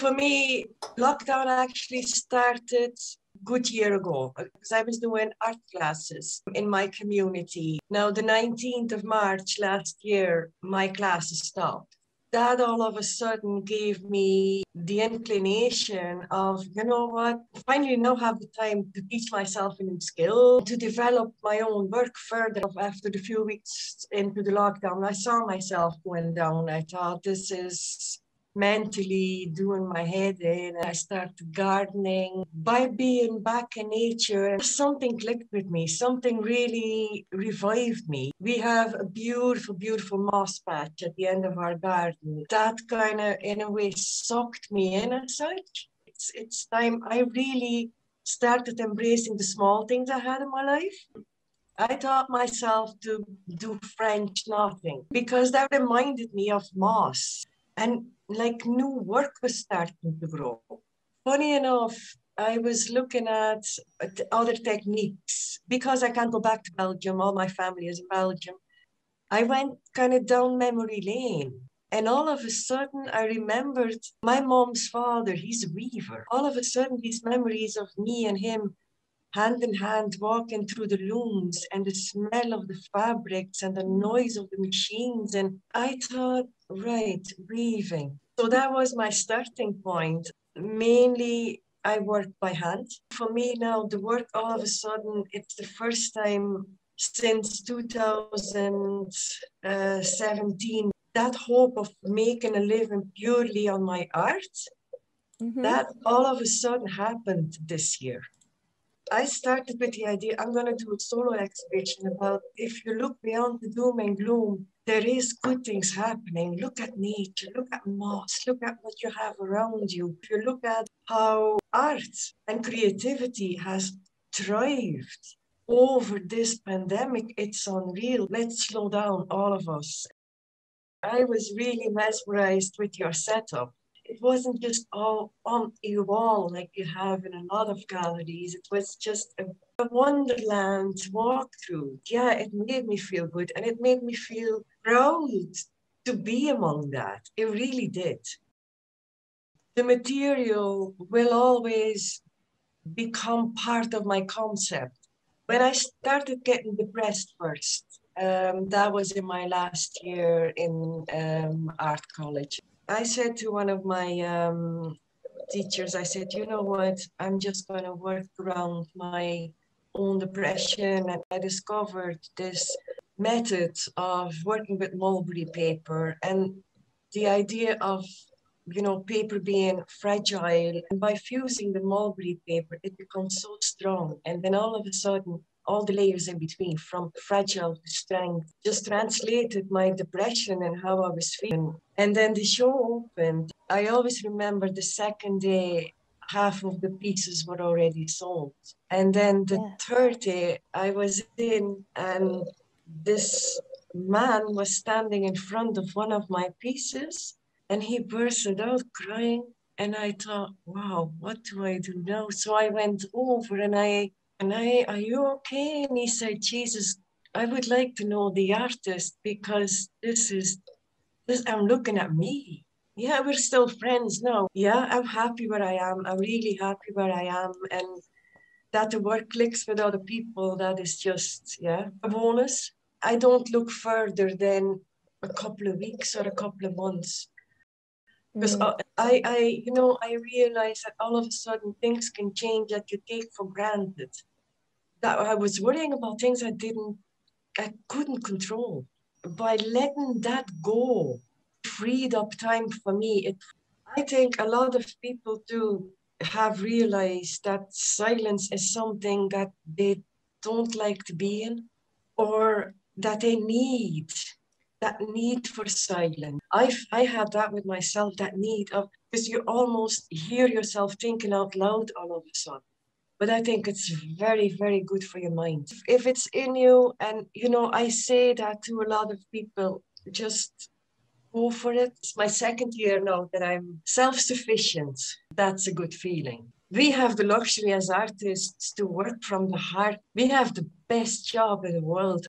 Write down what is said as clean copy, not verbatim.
For me, lockdown actually started a good year ago because I was doing art classes in my community. Now, the 19th of March last year, my classes stopped. That all of a sudden gave me the inclination of, you know what, finally now have the time to teach myself a new skill, to develop my own work further. After the few weeks into the lockdown, I saw myself going down. I thought, this is mentally doing my head in. I started gardening. By being back in nature, something clicked with me. Something really revived me. We have a beautiful, beautiful moss patch at the end of our garden. That kind of, in a way, sucked me in as such. It's time I really started embracing the small things I had in my life. I taught myself to do French knotting because that reminded me of moss. And like new work was starting to grow. Funny enough, I was looking at other techniques because I can't go back to Belgium. All my family is in Belgium. I went kind of down memory lane. And all of a sudden, I remembered my mom's father. He's a weaver. All of a sudden, these memories of me and him hand in hand, walking through the looms and the smell of the fabrics and the noise of the machines. And I thought, right, weaving. So that was my starting point. Mainly, I work by hand. For me now, the work all of a sudden, it's the first time since 2017, that hope of making a living purely on my art, that all of a sudden happened this year. I started with the idea, I'm going to do a solo exhibition about if you look beyond the doom and gloom, there is good things happening. Look at nature, look at moss, look at what you have around you. If you look at how art and creativity has thrived over this pandemic, it's unreal. Let's slow down, all of us. I was really mesmerized with your setup. It wasn't just all on a wall like you have in a lot of galleries. It was just a wonderland walkthrough. Yeah, it made me feel good and it made me feel proud to be among that. It really did. The material will always become part of my concept. When I started getting depressed first, that was in my last year in art college. I said to one of my teachers, I said, you know what, I'm just going to work around my own depression. And I discovered this method of working with mulberry paper and the idea of, you know, paper being fragile. And by fusing the mulberry paper, it becomes so strong. And then all of a sudden, all the layers in between, from fragile to strength, just translated my depression and how I was feeling. And then the show opened. I always remember the second day, half of the pieces were already sold. And then the third day, I was in, and this man was standing in front of one of my pieces, and he bursted out crying. And I thought, wow, what do I do now? So I went over and are you okay? And he said, Jesus, I would like to know the artist because this, I'm looking at me. Yeah, we're still friends now. Yeah, I'm happy where I am. I'm really happy where I am. And that the work clicks with other people, that is just, yeah, a bonus. I don't look further than a couple of weeks or a couple of months. Because I realize that all of a sudden things can change that you take for granted. That I was worrying about things I couldn't control. By letting that go, freed up time for me. I think a lot of people do have realized that silence is something that they don't like to be in, or that they need, that need for silence. I have that with myself, that need of, because you almost hear yourself thinking out loud all of a sudden. But I think it's very, very good for your mind. If it's in you, and, you know, I say that to a lot of people, just go for it. It's my second year now that I'm self-sufficient. That's a good feeling. We have the luxury as artists to work from the heart. We have the best job in the world.